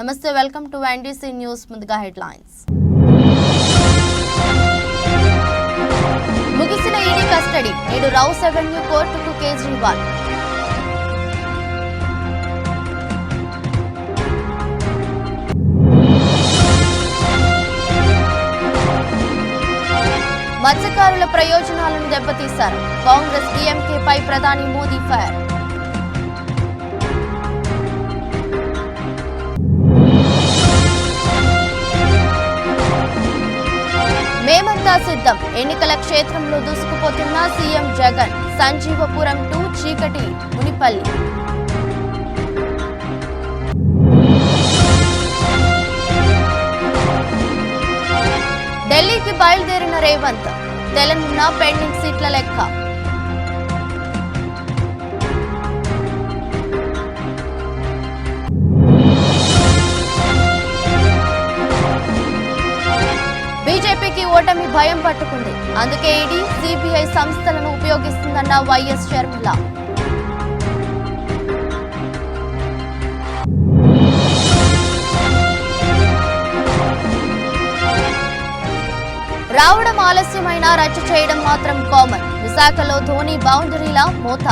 నమస్తే welcome to NDC news ముందుగా headlines ముగిసిన ఈడీ కస్టడీ నేడు రౌస్ అవెన్యూ కోర్టుకు కేజ్రీవాల్ మత్స్యకారుల ప్రయోజనాలను దెబ్బతీశారు కాంగ్రెస్ డీఎంకేపై ప్రధాని మోదీ ఫైర్ మేమంతా సిద్ధం ఎన్నికల క్షేత్రంలో దూసుకుపోతున్న సీఎం జగన్ సంజీవపురం టు చీకటి మునిపల్లి ఢిల్లీకి బయలుదేరిన రేవంత్ తెలంగాణ పెండింగ్ సీట్ల లెక్క బీజేపీకి ఓటమి భయం పట్టుకుంది అందుకే ఈడీ సిబిఐ సంస్థలను ఉపయోగిస్తుందన్న వైఎస్ షర్మిల రావడం ఆలస్యమైన రచ్చ చేయడం మాత్రం కామన్ విశాఖలో ధోని బౌండరీల మోత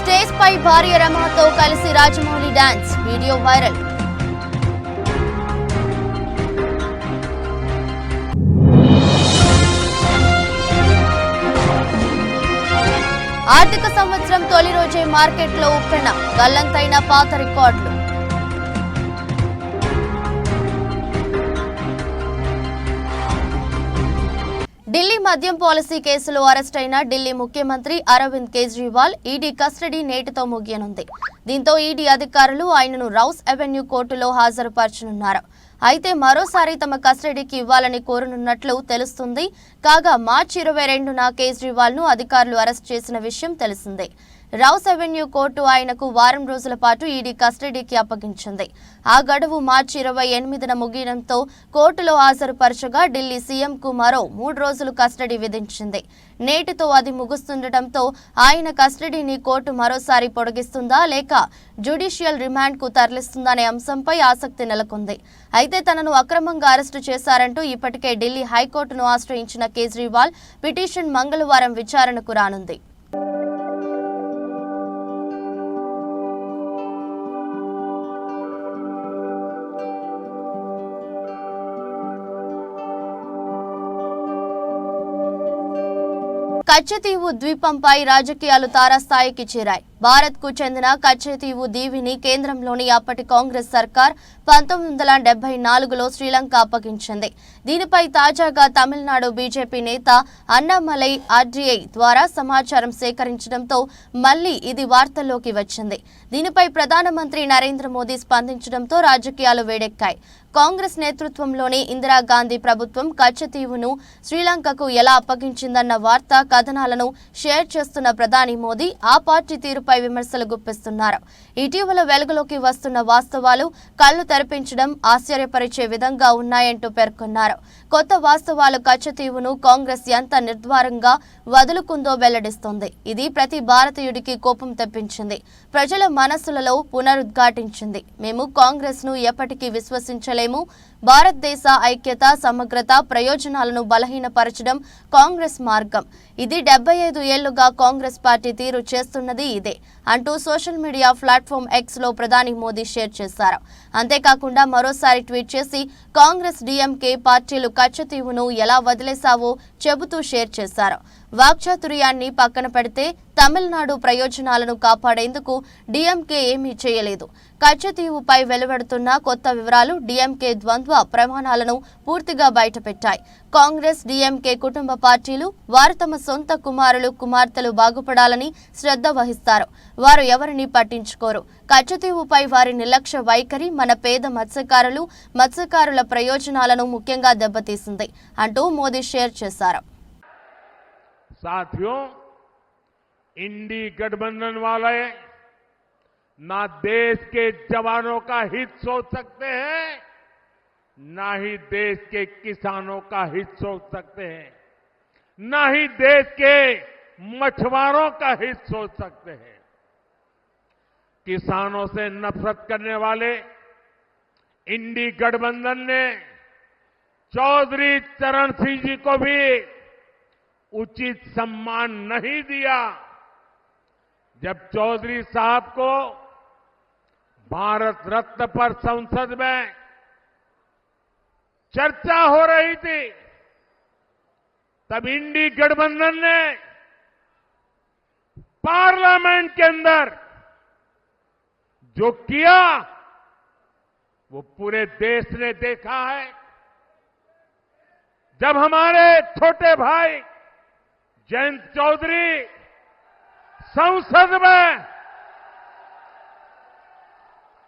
స్టేజ్ పై భార్య రమతో కలిసి రాజమౌళి డాన్స్ వీడియో వైరల్ ఆర్థిక సంవత్సరం తొలి రోజే మార్కెట్లో ఉప్పెన గల్లంతైన పాత రికార్డులు ఢిల్లీ మద్యం పాలసీ కేసులో అరెస్ట్ అయిన ఢిల్లీ ముఖ్యమంత్రి అరవింద్ కేజ్రీవాల్ ఈడీ కస్టడీ నేటితో ముగియనుంది. దీంతో ఈడీ అధికారులు ఆయనను రౌస్ అవెన్యూ కోర్టులో హాజరుపరచనున్నారు. అయితే మరోసారి తమ కస్టడీకి ఇవ్వాలని కోరనున్నట్లు తెలుస్తుంది. కాగా మార్చి 22న కేజ్రీవాల్ ను అధికారులు అరెస్ట్ చేసిన విషయం తెలిసిందే. రౌస్ అవెన్యూ కోర్టు ఆయనకు వారం రోజుల పాటు ఈడీ కస్టడీకి అప్పగించింది. ఆ గడువు మార్చి 28న ముగియడంతో కోర్టులో హాజరుపరచగా ఢిల్లీ సీఎంకు మరో 3 రోజులు కస్టడీ విధించింది. నేటితో అది ముగుస్తుండటంతో ఆయన కస్టడీని కోర్టు మరోసారి పొడిగిస్తుందా లేక జ్యుడిషియల్ రిమాండ్కు తరలిస్తుందనే అంశంపై ఆసక్తి నెలకొంది. అయితే తనను అక్రమంగా అరెస్టు చేశారంటూ ఇప్పటికే ఢిల్లీ హైకోర్టును ఆశ్రయించిన కేజ్రీవాల్ పిటిషన్ మంగళవారం విచారణకు రానుంది. కచ్చతీవు ద్వీపంపై రాజకీయాలు తారాస్థాయికి చేరాయి. భారత్కు చెందిన కచ్చతీవు దీవిని కేంద్రంలోని అప్పటి కాంగ్రెస్ సర్కార్ 1974లో శ్రీలంక అప్పగించింది. దీనిపై తాజాగా తమిళనాడు బీజేపీ నేత అన్నామలై ఆర్డీఐ ద్వారా సమాచారం సేకరించడంతో మళ్లీ ఇది వార్తల్లోకి వచ్చింది. దీనిపై ప్రధానమంత్రి నరేంద్ర మోదీ స్పందించడంతో రాజకీయాలు వేడెక్కాయి. కాంగ్రెస్ నేతృత్వంలోని ఇందిరాగాంధీ ప్రభుత్వం కచ్చతీవును శ్రీలంకకు ఎలా అప్పగించిందన్న వార్తా కథనాలను షేర్ చేస్తున్న ప్రధాని మోదీ ఆ పార్టీ తీరుపై విమర్శలు గుప్పిస్తున్నారు. ఇటీవల వెలుగులోకి వస్తున్న వాస్తవాలు కళ్లు తెరిపించడం ఆశ్చర్యపరిచే విధంగా ఉన్నాయంటూ పేర్కొన్నారు. కొత్త వాస్తవాలు కచ్చతీవును కాంగ్రెస్ ఎంత నిర్ద్వారంగా వదులుకుందో వెల్లడిస్తోంది. ఇది ప్రతి భారతీయుడికి కోపం తెప్పించింది. ప్రజల మనస్సులలో పునరుద్ఘాటించింది. మేము కాంగ్రెస్ ను ఎప్పటికీ విశ్వసించలేము. భారతదేశ ఐక్యత, సమగ్రత, ప్రయోజనాలను బలహీనపరచడం కాంగ్రెస్ మార్గం. ఇది 75 ఏళ్లుగా కాంగ్రెస్ పార్టీ తీరు చేస్తున్నది ఇదే అంటూ సోషల్ మీడియా ప్లాట్ఫామ్ ఎక్స్ లో ప్రధాని మోదీ షేర్ చేశారు. అంతేకాకుండా మరోసారి ట్వీట్ చేసి కాంగ్రెస్ డీఎంకే పార్టీలు కచ్చతీవును ఎలా వదిలేశావో చెబుతూ షేర్ చేశారు. వాక్చాతుర్యాన్ని పక్కన పెడితే తమిళనాడు ప్రయోజనాలను కాపాడేందుకు డీఎంకే ఏమీ చేయలేదు. కచ్చతీవుపై వెలువడుతున్న కొత్త వివరాలు డీఎంకే ద్వంద్వ ప్రమాణాలను పూర్తిగా బయటపెట్టాయి. కాంగ్రెస్, డీఎంకే కుటుంబ పార్టీలు వారు తమ సొంత కుమారులు, కుమార్తెలు బాగుపడాలని శ్రద్ధ వహిస్తారు. వారు ఎవరిని పట్టించుకోరు. కచ్చతీవుపై వారి నిర్లక్ష్య వైఖరి మన పేద మత్స్యకారుల ప్రయోజనాలను ముఖ్యంగా దెబ్బతీసింది అంటూ మోదీ షేర్ చేశారు. साथियों, इंडी गठबंधन वाले ना देश के जवानों का हित सोच सकते हैं, ना ही देश के किसानों का हित सोच सकते हैं, न ही देश के मछुआरों का हित सोच सकते हैं। किसानों से नफरत करने वाले इंडी गठबंधन ने चौधरी चरण सिंह जी को भी उचित सम्मान नहीं दिया। जब चौधरी साहब को भारत रत्न पर संसद में चर्चा हो रही थी, तब इंडी गठबंधन ने पार्लियामेंट के अंदर जो किया वो पूरे देश ने देखा है। जब हमारे छोटे भाई जयंत चौधरी संसद में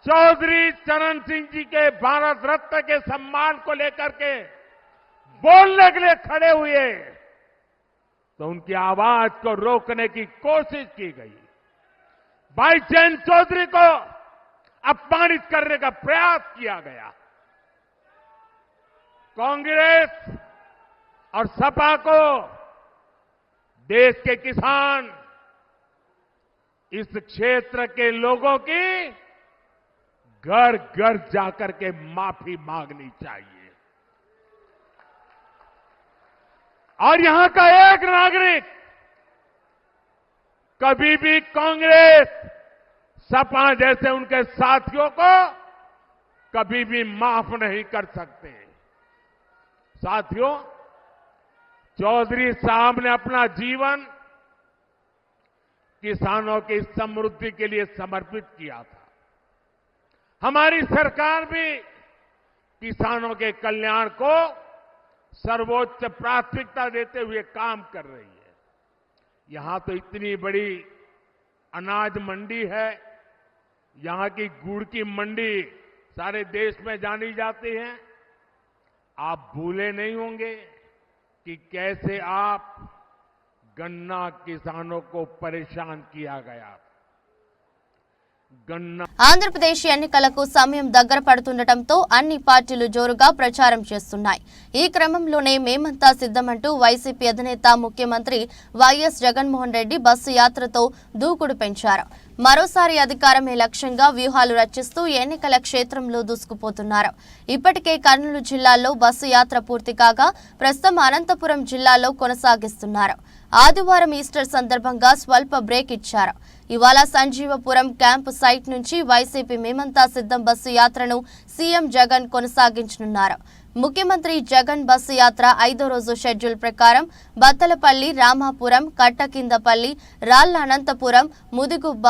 चौधरी चरण सिंह जी के भारत रत्न के सम्मान को लेकर के बोलने के लिए खड़े हुए तो उनकी आवाज को रोकने की कोशिश की गई। भाई जयंत चौधरी को अपमानित करने का प्रयास किया गया। कांग्रेस और सपा को देश के किसान, इस क्षेत्र के लोगों की घर घर जाकर के माफी मांगनी चाहिए। और यहां का एक नागरिक कभी भी कांग्रेस, सपा जैसे उनके साथियों को कभी भी माफ नहीं कर सकते। साथियों, चौधरी साहब ने अपना जीवन किसानों की समृद्धि के लिए समर्पित किया था। हमारी सरकार भी किसानों के कल्याण को सर्वोच्च प्राथमिकता देते हुए काम कर रही है। यहां तो इतनी बड़ी अनाज मंडी है, यहां की गुड़ की मंडी सारे देश में जानी जाती है। आप भूले नहीं होंगे कि कैसे आप गन्ना किसानों को परेशान किया गया। गन्ना ఆంధ్రప్రదేశ్ ఎన్నికలకు సమయం దగ్గర పడుతుండటంతో అన్ని పార్టీలు జోరుగా ప్రచారం చేస్తున్నాయి. ఈ క్రమంలోనే మేమంతా సిద్ధమంటూ వైసీపీ అధినేత ముఖ్యమంత్రి వైఎస్ జగన్మోహన్ రెడ్డి బస్సు యాత్రతో దూకుడు పెంచారు. మరోసారి అధికారమే లక్ష్యంగా వ్యూహాలు రచిస్తూ ఎన్నికల క్షేత్రంలో దూసుకుపోతున్నారు. ఇప్పటికే కర్నూలు జిల్లాలో బస్సు యాత్ర పూర్తి కాగా ప్రస్తుతం అనంతపురం జిల్లాలో కొనసాగిస్తున్నారు. ఆదివారం ఈస్టర్ సందర్భంగా స్వల్ప బ్రేక్ ఇచ్చారు. ఇవాళ సంజీవపురం క్యాంపు సైట్ నుంచి వైసీపీ మేమంతా సిద్ధం బస్సు యాత్రను సీఎం జగన్ కొనసాగించనున్నారు. ముఖ్యమంత్రి జగన్ బస్సు యాత్ర 5వ రోజు షెడ్యూల్ ప్రకారం బత్తలపల్లి, రామాపురం, కట్టకిందపల్లి, రాళ్ల అనంతపురం, ముదిగుబ్బ,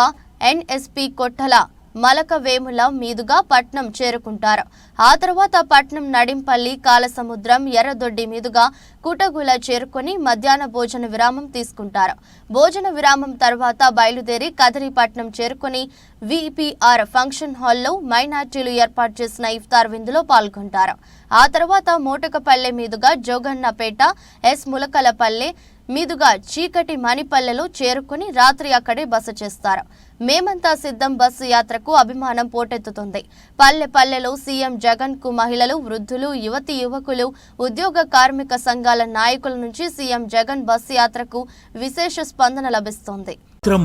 ఎన్ఎస్పీ కొట్టల, మలకవేముల మీదుగా పట్నం చేరుకుంటారు. ఆ తర్వాత పట్నం నడింపల్లి, కాలసముద్రం, ఎర్రదొడ్డి మీదుగా కుటగుల చేరుకొని మధ్యాహ్న భోజన విరామం తీసుకుంటారు. భోజన విరామం తర్వాత బయలుదేరి కదిరిపట్నం చేరుకొని విపిఆర్ ఫంక్షన్ హాల్లో మైనార్టీలు ఏర్పాటు చేసిన ఇఫ్తార్ విందులో పాల్గొంటారు. ఆ తర్వాత మోటకపల్లె మీదుగా జోగన్నపేట, ఎస్ ములకలపల్లె మీదుగా చీకటి మణిపల్లెలో చేరుకుని రాత్రి అక్కడే బస చేస్తారు. మేమంతా సిద్ధం బస్సు యాత్రకు అభిమానం పోటెత్తుతుంది. పల్లె పల్లెలో సీఎం జగన్ కు మహిళలు, వృద్ధులు, యువతి యువకులు, ఉద్యోగ కార్మిక సంఘాల నాయకుల నుంచి సీఎం జగన్ బస్సు యాత్రకు విశేష స్పందన లభిస్తోంది.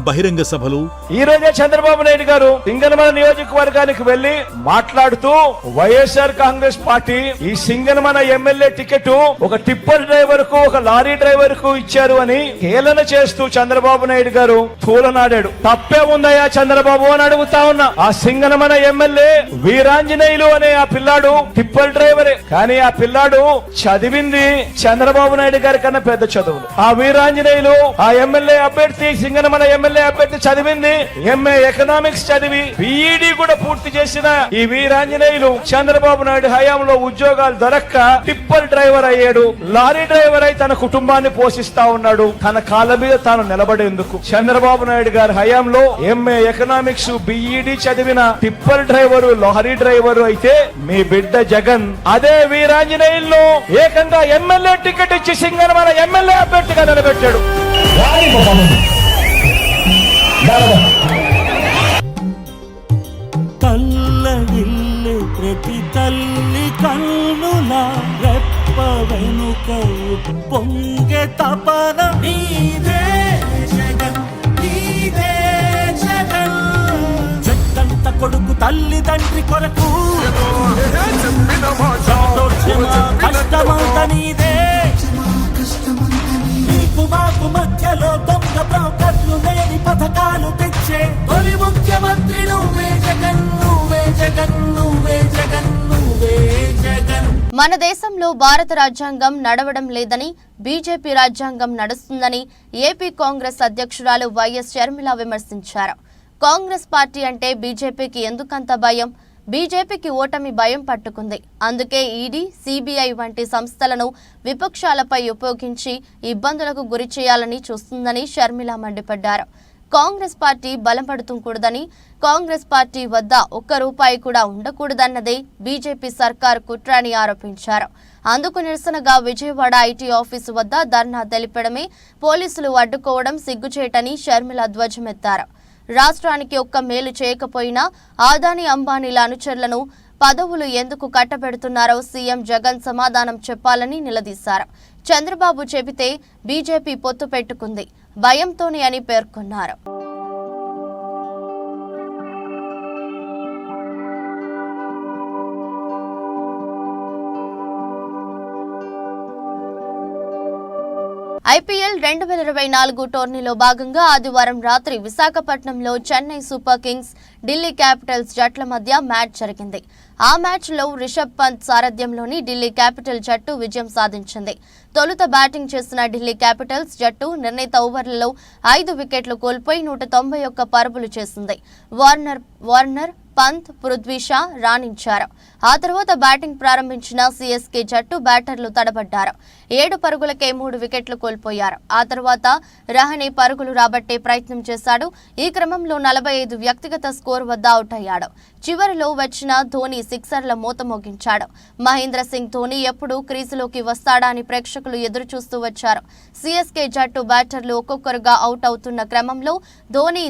బహిరంగ సభలు ఈ రోజే చంద్రబాబు నాయుడు గారు సింగనమల నియోజకవర్గానికి వెళ్లి మాట్లాడుతూ వైఎస్ఆర్ కాంగ్రెస్ పార్టీ ఈ సింగనమల ఎమ్మెల్యే టికెట్ ఒక టిప్పర్ డ్రైవర్ కు, ఒక లారీ డ్రైవర్ కు ఇచ్చారు అని హేళన చేస్తూ చంద్రబాబు నాయుడు గారు పూలనాడాడు. తప్పే ఉందయ్యా చంద్రబాబు అని అడుగుతా ఉన్నా. ఆ సింగనమల ఎమ్మెల్యే వీరాంజనేయులు అనే ఆ పిల్లాడు టిప్పర్ డ్రైవరే, కానీ ఆ పిల్లాడు చదివింది చంద్రబాబు నాయుడు గారి కన్నా పెద్ద చదువులు. ఆ వీరాంజనేయులు ఆ ఎమ్మెల్యే అభ్యర్థి సింగనమల ఎమ్మెల్యే అభ్యర్థి చదివింది ఎంఏ ఎకనామిక్స్ చదివి బిఈడి కూడా పూర్తి చేసిన ఈ వీరాంజనేయులు చంద్రబాబు నాయుడు హయాంలో ఉద్యోగాలు దొరక్క టిప్పర్ డ్రైవర్ అయ్యాడు. లారీ డ్రైవర్ అయి తన కుటుంబాన్ని పోషిస్తా ఉన్నాడు. తన కాళ్ళ మీద తాను నిలబడేందుకు చంద్రబాబు నాయుడు గారి హయాంలో ఎంఏ ఎకనామిక్స్ బిఈడి చదివిన టిప్పర్ డ్రైవరు, లారీ డ్రైవరు అయితే మీ బిడ్డ జగన్ అదే వీరాంజనేయుల్లో ఏకంగా ఎమ్మెల్యే టికెట్ ఇచ్చి సింగనమల ఎమ్మెల్యే అభ్యర్థిగా నిలబెట్టాడు. కళ్ళ ఇల్లు ప్రతి తల్లి కన్నుల రెప్ప వెనుక పొంగే తపన నీదే జగన్ నీదే జగన్ చెట్టంత కొడుకు తల్లిదండ్రి కొరకు కష్టమంత నీదే నీకు మాకు మధ్యలో దొంగ బ్రోకర్లు లేని పథకాలు తెచ్చే తొలి ముఖ్యమంత్రి నువ్వే జగన్ నువ్వే జగన్ నువ్వే జగన్ నువ్వే జగన్. మన దేశంలో భారత రాజ్యాంగం నడవడం లేదని, బీజేపీ రాజ్యాంగం నడుస్తుందని ఏపీ కాంగ్రెస్ అధ్యక్షురాలు వైఎస్ షర్మిల విమర్శించారు. కాంగ్రెస్ పార్టీ అంటే బీజేపీకి ఎందుకంత భయం? బీజేపీకి ఓటమి భయం పట్టుకుంది. అందుకే ఈడీ, సిబిఐ వంటి సంస్థలను విపక్షాలపై ఉపయోగించి ఇబ్బందులకు గురి చేయాలని చూస్తుందని షర్మిల మండిపడ్డారు. కాంగ్రెస్ పార్టీ బలపడుతూకూడదని, కాంగ్రెస్ పార్టీ వద్ద ఒక్క రూపాయి కూడా ఉండకూడదన్నదే బీజేపీ సర్కారు కుట్ర అని ఆరోపించారు. అందుకు నిరసనగా విజయవాడ ఐటీ ఆఫీసు వద్ద ధర్నా తెలిపడమే పోలీసులు అడ్డుకోవడం సిగ్గుచేటని షర్మిల ధ్వజమెత్తారు. రాష్ట్రానికి ఒక్క మేలు చేయకపోయినా ఆదాని అంబానీల అనుచరులను పదవులు ఎందుకు కట్టబెడుతున్నారో సీఎం జగన్ సమాధానం చెప్పాలని నిలదీశారు. చంద్రబాబు చెబితే బీజేపీ పొత్తు పెట్టుకుంది, భయంతోనే అని పేర్కొన్నారు. ఐపీఎల్ 2024 టోర్నీలో భాగంగా ఆదివారం రాత్రి విశాఖపట్నంలో Chennai Super Kings, Delhi Capitals జట్ల మధ్య మ్యాచ్ జరిగింది. ఆ మ్యాచ్లో రిషబ్ పంత్ సారథ్యంలోని ఢిల్లీ క్యాపిటల్ జట్టు విజయం సాధించింది. తొలుత బ్యాటింగ్ చేసిన ఢిల్లీ క్యాపిటల్స్ జట్టు నిర్ణీత ఓవర్లలో 5 వికెట్లు కోల్పోయి 191 పరుగులు చేసింది. వార్నర్, పంత్, పృథ్వీ షా రాణించారు. ఆ తర్వాత బ్యాటింగ్ ప్రారంభించిన సిఎస్కే జట్టు బ్యాటర్లు తడబడ్డారు. 7 పరుగులకే 3 వికెట్లు కోల్పోయారు. ఆ తర్వాత రహానే పరుగులు రాబట్టే ప్రయత్నం చేశాడు. ఈ క్రమంలో 45 వ్యక్తిగత స్కోర్ వద్ద అవుట్ అయ్యాడు. చివరిలో వచ్చిన ధోని సిక్సర్ల మూత మోగించాడు. మహేంద్ర సింగ్ ధోని ఎప్పుడు క్రీజులోకి వస్తాడా అని ప్రేక్షకులు ఎదురు చూస్తూ వచ్చారు. సిఎస్కే జట్టు బ్యాటర్లు ఒక్కొక్కరుగా అవుట్ అవుతున్న క్రమంలో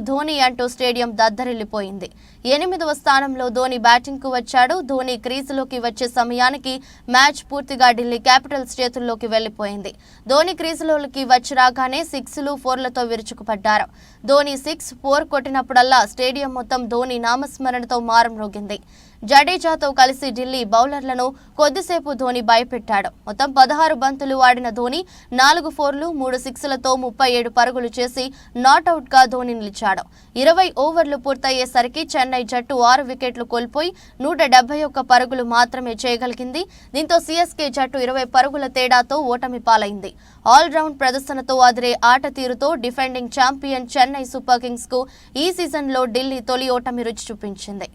ధోని అంటూ స్టేడియం దద్దరిల్లిపోయింది. 8వ స్థానంలో ధోని బ్యాటింగ్ కు వచ్చాడు. ధోని క్రీజులోకి వచ్చే సమయానికి మ్యాచ్ పూర్తిగా ఢిల్లీ క్యాపిటల్స్ చేతుల్లోకి వెళ్లిపోయింది. ధోని క్రీజులోకి వచ్చి రాగానే 6లు 4లతో విరుచుకుపడ్డారు. ధోని 6, 4 కొట్టినప్పుడల్లా స్టేడియం మొత్తం ధోని నామస్మరణతో మారుమ్రోగింది. జడేజాతో కలిసి ఢిల్లీ బౌలర్లను కొద్దిసేపు ధోని భయపెట్టాడు. మొత్తం 16 బంతులు ఆడిన ధోని 4 4లు 3 6లతో 37 పరుగులు చేసి నాట్అవుట్ గా ధోని నిలిచాడు. 20 ఓవర్లు పూర్తయ్యేసరికి చెన్నై జట్టు 6 వికెట్లు కోల్పోయి 171 పరుగులు మాత్రమే చేయగలిగింది. దీంతో సిఎస్కే జట్టు 20 పరుగుల తేడాతో ఓటమి పాలైంది. ఆల్రౌండ్ ప్రదర్శనతో అదిరే ఆట తీరుతో defending champion Chennai Super Kings కు ఈ సీజన్లో ఢిల్లీ తొలి ఓటమి రుచి చూపించింది.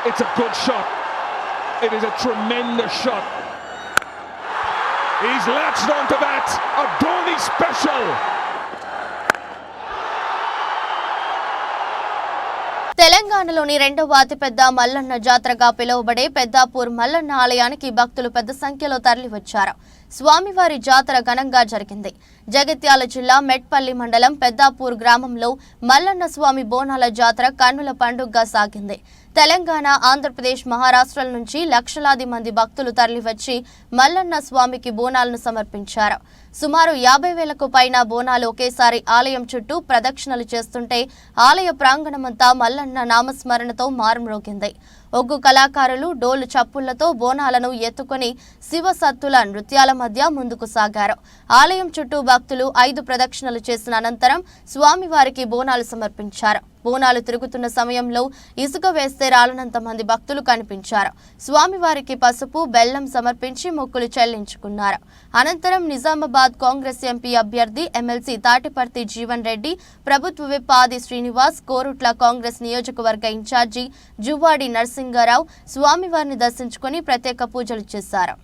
It's a good shot. It is a tremendous shot. He's latched onto that. A Dhoni special. తెలంగాణలోని రెండవ అతిపెద్ద మల్లన్న జాతరగా పిలువబడే పెద్దాపూర్ మల్లన్న ఆలయానికి భక్తులు పెద్ద సంఖ్యలో తరలివచ్చారు. స్వామివారి జాతర ఘనంగా జరిగింది. జగిత్యాల జిల్లా మెట్పల్లి మండలం పెద్దాపూర్ గ్రామంలో మల్లన్న స్వామి బోనాల జాతర కన్నుల పండుగగా సాగింది. తెలంగాణ, ఆంధ్రప్రదేశ్, మహారాష్ట్రల నుంచి లక్షలాది మంది భక్తులు తరలివచ్చి మల్లన్న స్వామికి బోనాలను సమర్పించారు. సుమారు 50,000కు పైన బోనాలు ఒకేసారి ఆలయం చుట్టూ ప్రదక్షిణలు చేస్తుంటే ఆలయ ప్రాంగణమంతా మల్లన్న నామస్మరణతో మారుమ్రోగింది. ఒగ్గు కళాకారులు డోలు చప్పుళ్లతో బోనాలను ఎత్తుకొని శివసత్తుల నృత్యాల మధ్య ముందుకు సాగారు. ఆలయం చుట్టూ భక్తులు 5 ప్రదక్షిణలు చేసిన అనంతరం స్వామివారికి బోనాలు సమర్పించారు. బోనాలు తిరుగుతున్న సమయంలో ఇసుక వేస్తే రాలనంత మంది భక్తులు కనిపించారు. స్వామివారికి పసుపు, బెల్లం సమర్పించి మొక్కులు చెల్లించుకున్నారు. అనంతరం నిజామాబాద్ కాంగ్రెస్ ఎంపీ అభ్యర్థి ఎమ్మెల్సీ తాటిపర్తి జీవన్ రెడ్డి, ప్రభుత్వ విప్ ఆది శ్రీనివాస్, కోరుట్ల కాంగ్రెస్ నియోజకవర్గ ఇన్ఛార్జి జువ్వాడి నరసింగారావు స్వామివారిని దర్శించుకుని ప్రత్యేక పూజలు చేశారు.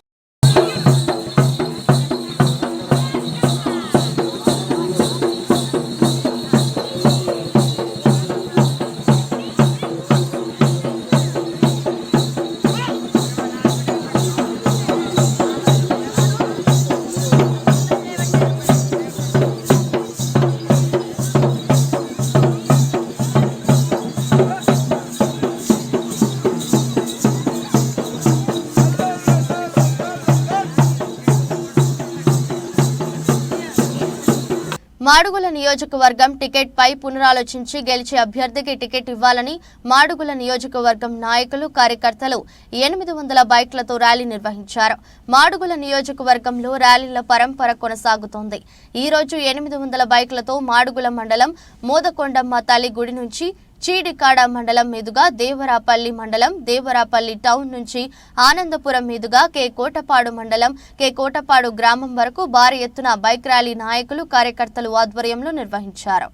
మాడుగుల నియోజకవర్గం టికెట్పై పునరాలోచించి గెలిచే అభ్యర్థికి టికెట్ ఇవ్వాలని మాడుగుల నియోజకవర్గం నాయకులు కార్యకర్తలు 800 బైక్లతో ర్యాలీ నిర్వహించారు. మాడుగుల నియోజకవర్గంలో ర్యాలీల పరంపర కొనసాగుతోంది. ఈ రోజు 800 బైక్లతో మాడుగుల మండలం మోదకొండమ్మ తల్లి గుడి నుంచి చీడికాడ మండలం మీదుగా దేవరాపల్లి మండలం దేవరాపల్లి టౌన్ నుంచి ఆనందపురం మీదుగా కోటపాడు మండలం కోటపాడు గ్రామం వరకు భారీ ఎత్తున బైక్ ర్యాలీ నాయకులు కార్యకర్తలు ఆధ్వర్యంలో నిర్వహించారు.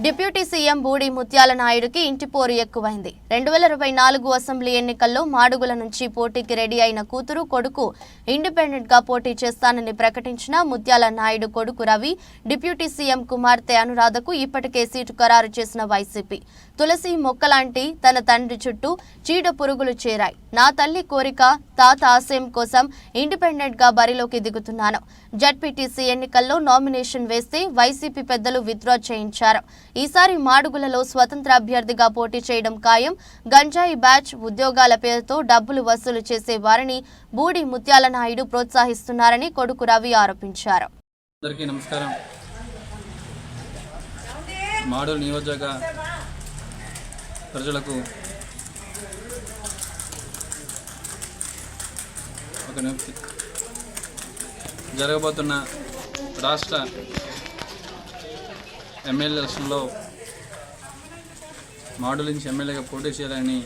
డిప్యూటీ సీఎం బూడి ముత్యాల నాయుడుకి ఇంటి పోరు ఎక్కువైంది. 2024 అసెంబ్లీ ఎన్నికల్లో మాడుగుల నుంచి పోటీకి రెడీ అయిన కూతురు కొడుకు ఇండిపెండెంట్ గా పోటీ చేస్తానని ప్రకటించిన ముత్యాల నాయుడు కొడుకు రవి, డిప్యూటీ సీఎం కుమార్తె అనురాధకు ఇప్పటికే సీటు ఖరారు చేసిన వైసీపీ తులసి మొక్కలాంటి తన తండ్రి చుట్టూ చీడ పురుగులు చేరాయి. నా తల్లి కోరిక, తాత ఆశయం కోసం ఇండిపెండెంట్ గా బరిలోకి దిగుతున్నాను. జడ్పీటీసీ ఎన్నికల్లో నామినేషన్ వేస్తే వైసీపీ పెద్దలు విత్డ్రా చేయించారు. ఈసారి మాడుగులలో స్వతంత్ర అభ్యర్థిగా పోటీ చేయడం ఖాయం. గంజాయి బ్యాచ్, ఉద్యోగాల పేరుతో డబ్బులు వసూలు చేసే వారిని బూడి ముత్యాల నాయుడు ప్రోత్సహిస్తున్నారని కొడుకు రవి ఆరోపించారు. అందరికీ నమస్కారం. మాడుగుల నియోజక ప్రజలకు జరగబోతున్న రాష్ట్ర ఎమ్మెల్యే ఎలక్షన్లో మాడుగుల నుంచి ఎమ్మెల్యేగా పోటీ చేయాలని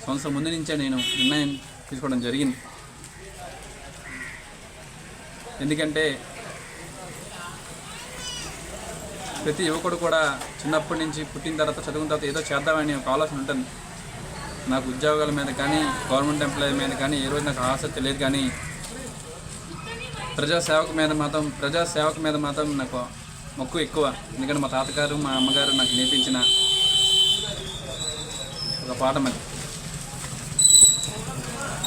సంవత్సరం ముందు నుంచే నేను నిర్ణయం తీసుకోవడం జరిగింది. ఎందుకంటే ప్రతి యువకుడు కూడా చిన్నప్పటి నుంచి పుట్టిన తర్వాత చదువుకున్న తర్వాత ఏదో చేద్దామని ఒక ఆలోచన ఉంటుంది. నాకు ఉద్యోగాల మీద కానీ గవర్నమెంట్ ఎంప్లాయీ మీద కానీ ఏ రోజు నాకు ఆసక్తి లేదు. కానీ ప్రజాసేవకు మీద మాత్రం నాకు మక్కువ ఎక్కువ. ఎందుకంటే మా తాతగారు మా అమ్మగారు నాకు నేర్పించిన ఒక పాఠం అది.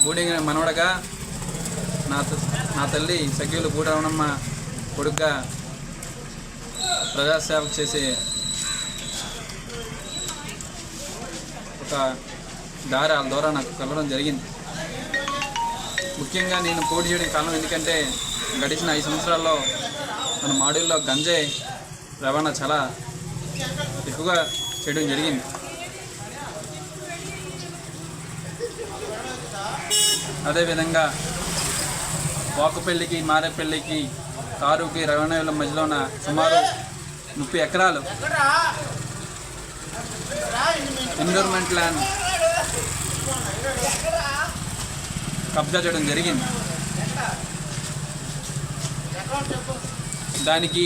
బూడి మనవడగా నా తల్లి సఖీలు బూడవనమ్మ కొడుకుగా ప్రజాసేవకు చేసే ఒక దారి ఆ ద్వారా నాకు కలవడం జరిగింది. ముఖ్యంగా నేను పోటీ చేయడం కారణం ఎందుకంటే గడిచిన 5 సంవత్సరాల్లో మన మాడుగుల్లో గంజాయి రవాణా చాలా ఎక్కువగా చేయడం జరిగింది. అదేవిధంగా వాకుపల్లికి మారేపల్లికి కారుకి రవాణా మధ్యలో ఉన్న సుమారు 30 ఎకరాలు ఎన్విరాన్మెంట్ ల్యాండ్ కబ్జా చేయడం జరిగింది. దానికి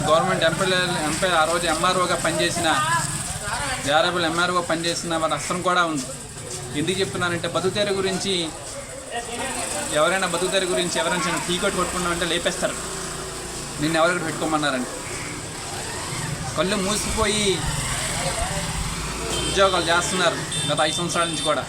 గవర్నమెంట్ ఎంపీ ఆ రోజు ఎంఆర్ఓగా పనిచేసిన జారబుల్ ఎంఆర్ఓ పనిచేసిన వారి అస్త్రం కూడా ఉంది. ఎందుకు చెప్తున్నానంటే బతుకుతెర గురించి ఎవరైనా టీ కొట్టి కొట్టుకున్నామంటే లేపేస్తారు. నిన్ను ఎవరికి పెట్టుకోమన్నారండి. కళ్ళు మూసిపోయి ఉద్యోగాలు చేస్తున్నారు గత 5 సంవత్సరాల నుంచి కూడా.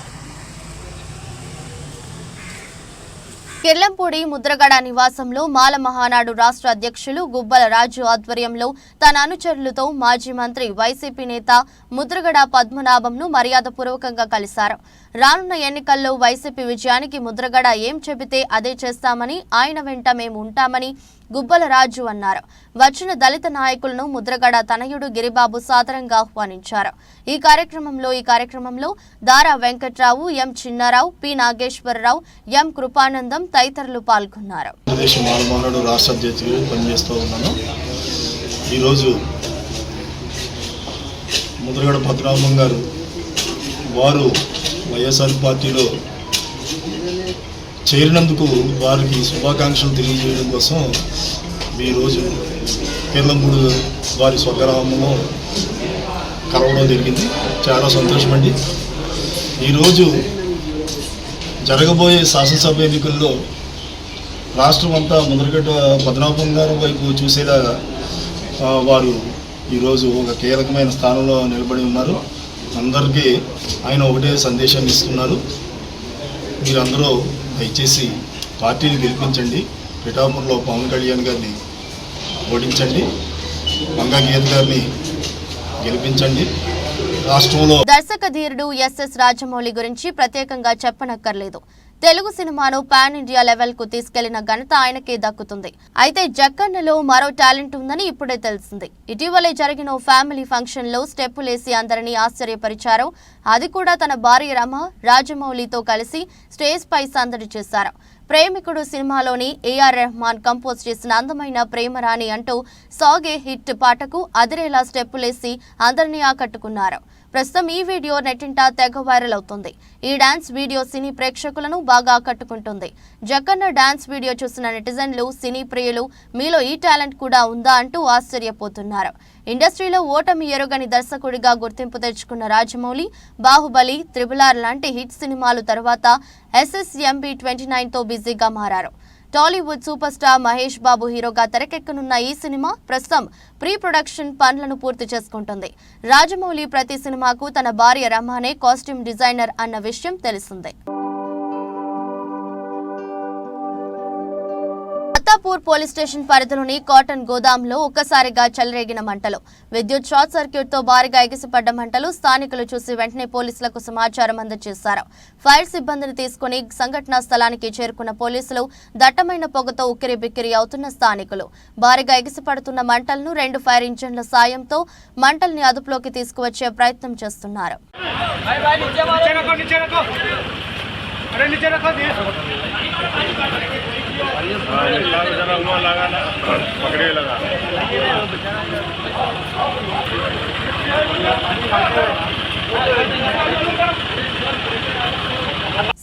కిర్లంపూడి ముద్రగడ నివాసంలో మాల మహానాడు రాష్ట్ర అధ్యక్షులు గుబ్బల రాజు ఆధ్వర్యంలో తన అనుచరులతో మాజీ మంత్రి వైసీపీ నేత ముద్రగడ పద్మనాభంను మర్యాదపూర్వకంగా కలిశారు. రానున్న ఎన్నికల్లో వైసీపీ విజయానికి ముద్రగడ ఏం చెబితే అదే చేస్తామని, ఆయన వెంట మేము ఉంటామని గుబ్బల రాజు అన్నారు. వచ్చిన దళిత నాయకులను ముద్రగడ తనయుడు గిరిబాబు సాదరంగా ఆహ్వానించారు. ఈ కార్యక్రమంలో దారా వెంకట్రావు, ఎం చిన్నారావు, పి నాగేశ్వరరావు, ఎం కృపానందం తదితరులు పాల్గొన్నారు. రాష్ట్ర అధ్యక్షుడిగా పనిచేస్తూ ఉన్నాను. ఈరోజు ముద్రగడ పద్మనాభం గారు వారు వైఎస్ఆర్ పార్టీలో చేరినందుకు వారికి శుభాకాంక్షలు తెలియజేయడం కోసం ఈరోజు కిర్లంపూడి వారి స్వగ్రామంలో కలవడం జరిగింది. చాలా సంతోషం అండి. ఈరోజు జరగబోయే శాసనసభ ఎన్నికల్లో రాష్ట్రం అంతా ముద్రగడ్డ పద్మనాభం గారి వైపు చూసేలాగా వారు ఈరోజు ఒక కీలకమైన స్థానంలో నిలబడి ఉన్నారు. అందరికీ ఆయన ఒకటే సందేశాన్ని ఇస్తున్నారు. మీరందరూ దయచేసి పార్టీని గెలిపించండి, పిఠాపురంలో పవన్ కళ్యాణ్ గారిని ఓడించండి, మంగా గీత గారిని గెలిపించండి. రాష్ట్రంలో దర్శక ధీరుడు ఎస్ఎస్ రాజమౌళి గురించి ప్రత్యేకంగా చెప్పనక్కర్లేదు. తెలుగు సినిమాను పాన్ ఇండియా లెవెల్ కు తీసుకెళ్లిన ఘనత ఆయనకే దక్కుతుంది. అయితే జక్కన్నలో మరో టాలెంట్ ఉందని ఇప్పుడే తెలిసింది. ఇటీవలే జరిగిన ఓ ఫ్యామిలీ ఫంక్షన్ లో స్టెప్పులేసి అందరినీ ఆశ్చర్యపరిచారు. అది కూడా తన భార్య రమ రాజమౌళితో కలిసి స్టేజ్ పై సందడి చేశారు. ప్రేమికుడు సినిమాలోని ఏఆర్ రెహమాన్ కంపోజ్ చేసిన అందమైన ప్రేమరాణి అంటూ సాగే హిట్ పాటకు అదిరేలా స్టెప్పులేసి అందరినీ ఆకట్టుకున్నారు. ప్రస్తుతం ఈ వీడియో నెట్టింట తెగ వైరల్ అవుతుంది. ఈ డాన్స్ వీడియో సినీ ప్రేక్షకులను బాగా ఆకట్టుకుంటుంది. జక్కన్న డాన్స్ వీడియో చూసిన నెటిజన్లు, సినీ ప్రియులు మీలో ఈ టాలెంట్ కూడా ఉందా అంటూ ఆశ్చర్యపోతున్నారు. ఇండస్ట్రీలో ఓటమి ఎరుగని దర్శకుడిగా గుర్తింపు తెచ్చుకున్న రాజమౌళి బాహుబలి, త్రిబుల్-ఆర్ లాంటి హిట్ సినిమాలు తర్వాత SSMB 29తో బిజీగా మారారు. టాలీవుడ్ సూపర్ స్టార్ మహేష్ బాబు హీరోగా తెరకెక్కనున్న ఈ సినిమా ప్రస్తుతం ప్రీ ప్రొడక్షన్ పనులను పూర్తి చేసుకుంటుంది. రాజమౌళి ప్రతి సినిమాకు తన భార్య రమానే కాస్ట్యూమ్ డిజైనర్ అన్న విషయం తెలిసిందే. అత్తాపూర్ పోలీస్ స్టేషన్ పరిధిలోని కాటన్ గోదాంలో ఒక్కసారిగా చెలరేగిన మంటలు. విద్యుత్ షార్ట్ సర్క్యూట్ తో భారీగా ఎగిసిపడ్డ మంటలు స్థానికులు చూసి వెంటనే పోలీసులకు సమాచారం అందజేశారు. ఫైర్ సిబ్బందిని తీసుకుని సంఘటనా స్థలానికి చేరుకున్న పోలీసులు దట్టమైన పొగతో ఉక్కిరిబిక్కిరి అవుతున్న స్థానికులు భారీగా ఎగిసిపడుతున్న మంటలను 2 ఫైర్ ఇంజన్ల సాయంతో మంటల్ని అదుపులోకి తీసుకువచ్చే ప్రయత్నం చేస్తున్నారు.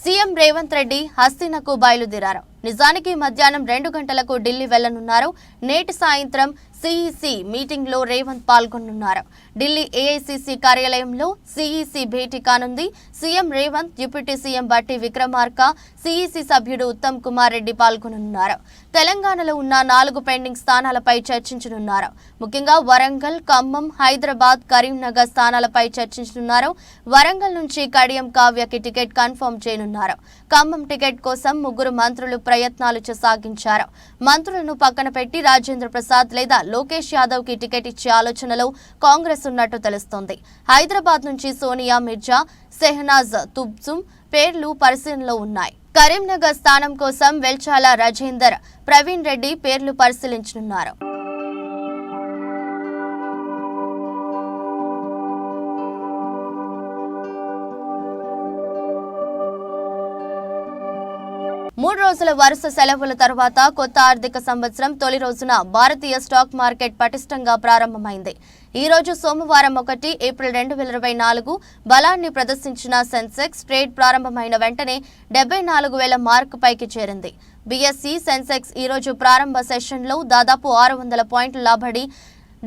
సీఎం రేవంత్ రెడ్డి హస్తినకు బయలుదేరారు. నిజానికి మధ్యాహ్నం 2 గంటలకు ఢిల్లీ వెళ్లనున్నారు. నేటి సాయంత్రం సిఈసి మీటింగ్ లో రేవంత్ పాల్గొనున్నారు. ఢిల్లీ ఏఐసిసి కార్యాలయంలో సిఈసి భేటీ కానుంది. సీఎం రేవంత్, డిప్యూటీ సీఎం బట్టి విక్రమార్క, సిఈసి సభ్యుడు ఉత్తమ్ కుమార్ రెడ్డి పాల్గొనున్నారు. తెలంగాణలో ఉన్న 4 పెండింగ్ స్థానాలపై చర్చించనున్నారు. ముఖ్యంగా వరంగల్, ఖమ్మం, హైదరాబాద్, కరీంనగర్ స్థానాలపై చర్చించనున్నారు. వరంగల్ నుంచి కడియం కావ్యకి టికెట్ కన్ఫర్మ్ చేయనున్నారు. ఖమ్మం టికెట్ కోసం 3 మంత్రులు ప్రయత్నాలు సాగించారు. మంత్రులను పక్కన పెట్టి రాజేంద్ర ప్రసాద్ లేదా లోకేష్ యాదవ్ కి టికెట్ ఇచ్చే ఆలోచనలో కాంగ్రెస్ ఉన్నట్టు తెలుస్తోంది. హైదరాబాద్ నుంచి సోనియా మిర్జా, షెహనాజ్ తుబ్సుమ్ పేర్లు పరిశీలనలో ఉన్నాయి. కరీంనగర్ స్థానం కోసం వెల్చాల రాజేందర్, ప్రవీణ్ రెడ్డి పేర్లు పరిశీలించనున్నారు. మూడు రోజుల వరుస సెలవుల తర్వాత కొత్త ఆర్థిక సంవత్సరం తొలి రోజున భారతీయ స్టాక్ మార్కెట్ పటిష్టంగా ప్రారంభమైంది. ఈ రోజు సోమవారం 1 ఏప్రిల్ 2024 బలాన్ని ప్రదర్శించిన సెన్సెక్స్ ట్రేడ్ ప్రారంభమైన వెంటనే 74,000 మార్కు పైకి చేరింది. బీఎస్ఈ సెన్సెక్స్ ఈ రోజు ప్రారంభ సెషన్లో దాదాపు 600 పాయింట్లు లాభపడి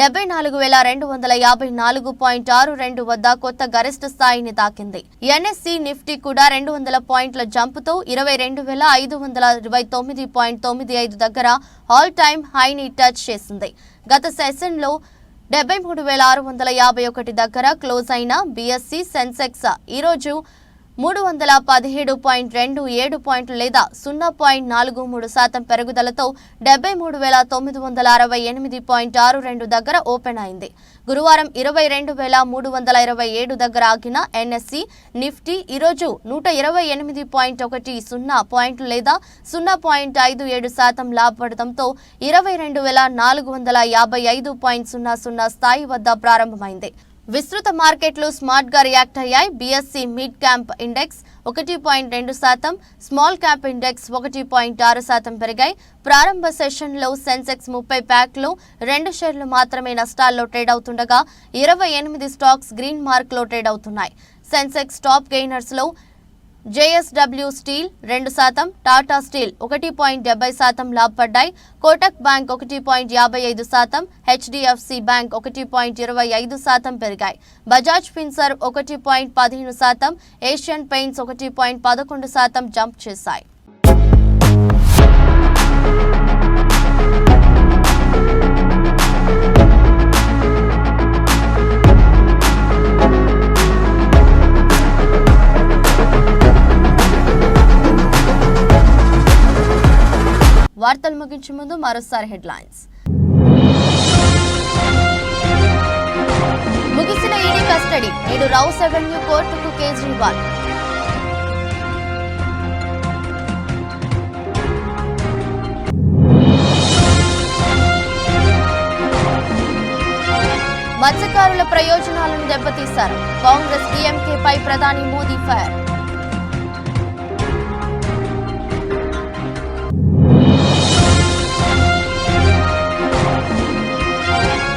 74,254.62 వద్ద కొత్త గరిష్ట స్థాయిని తాకింది. ఎన్ఎస్సి నిఫ్టీ కూడా 200 పాయింట్ల జంపుతో 22,529.95 దగ్గర ఆల్ టైమ్ హైని టచ్ చేసింది. గత సెషన్లో 73,651 దగ్గర క్లోజ్ అయిన బీఎస్ఈ సెన్సెక్స్ ఈరోజు 317.27 పాయింట్లు లేదా 0.43% పెరుగుదలతో 73,968.62 దగ్గర ఓపెన్ అయింది. గురువారం 22,327 దగ్గర ఆగిన ఎన్ఎస్సి నిఫ్టీ ఈరోజు 128.10 పాయింట్లు లేదా 0.57% లాభపడటంతో 22,455.00 స్థాయి వద్ద ప్రారంభమైంది. విస్తృత మార్కెట్లు స్మార్ట్ గా రియాక్ట్ అయ్యాయి. BSc mid cap index 1.2%, small cap index 1.6% పెరిగాయి. ప్రారంభ సెషన్లో సెన్సెక్స్ 30 ప్యాక్లో 2 షేర్లు మాత్రమే నష్టాల్లో ట్రేడ్ అవుతుండగా 28 స్టాక్స్ గ్రీన్ మార్క్ లో ట్రేడ్ అవుతున్నాయి. సెన్సెక్స్ టాప్ గెయినర్స్ లో JSW స్టీల్ 2%, టాటా స్టీల్ 1.70% లాభపడ్డాయి. కోటక్ బ్యాంక్ 1.55%, HDFC బ్యాంక్ 1.25% పెరిగాయి. Bajaj Finserv 1.15%, Asian Paints 1.11% jump చేశాయి. వార్తలు ముగించే ముందు మరోసారి హెడ్లైన్స్. ముగిసిన ఈడీ కస్టడీ, నేడు రౌస్ అవెన్యూ కోర్టుకు కేజ్రీవాల్. మత్స్యకారుల ప్రయోజనాలను దెబ్బతీశారు, కాంగ్రెస్ DMK-పై ప్రధాని మోదీ ఫైర్.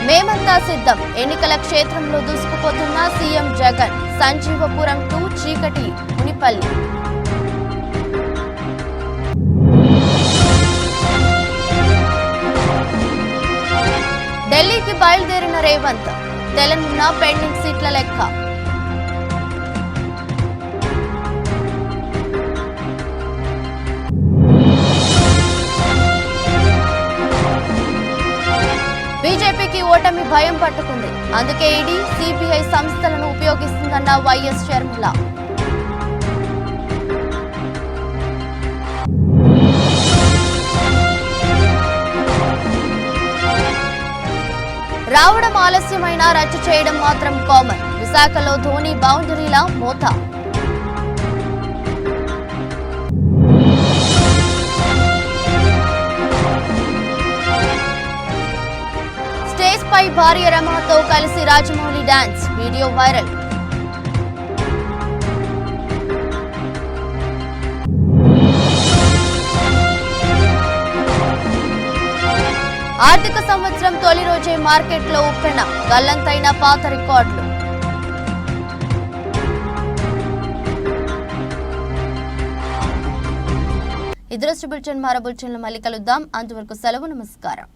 మేమంతా సిద్ధం, ఎన్నికల క్షేత్రంలో దూసుకుపోతున్న సీఎం జగన్. సంజీవపురం టు చీకటి మునిపల్లి. ఢిల్లీకి బయలుదేరిన రేవంత్, తెలంగాణ పెండింగ్ సీట్ల లెక్క. బీజేపీకి ఓటమి భయం పట్టుకుంది, అందుకే ఈడీ CBI సంస్థలను ఉపయోగిస్తుందన్న వైఎస్ షర్మిల. రావడం ఆలస్యమైనా రచ్చ చేయడం మాత్రం కామన్. విశాఖలో ధోని బౌండరీల మోత. స్టేజ్ పై భార్య రమతో కలిసి రాజమౌళి డాన్స్, వీడియో వైరల్. ఆర్థిక సంవత్సరం తొలి రోజే మార్కెట్లో ఉప్పెన, గల్లంతైన పాత రికార్డులు. ఇదృష్టి బులెటిన్ మరో బులెటిన్లో మళ్ళీ కలుద్దాం. అంతవరకు సెలవు, నమస్కారం.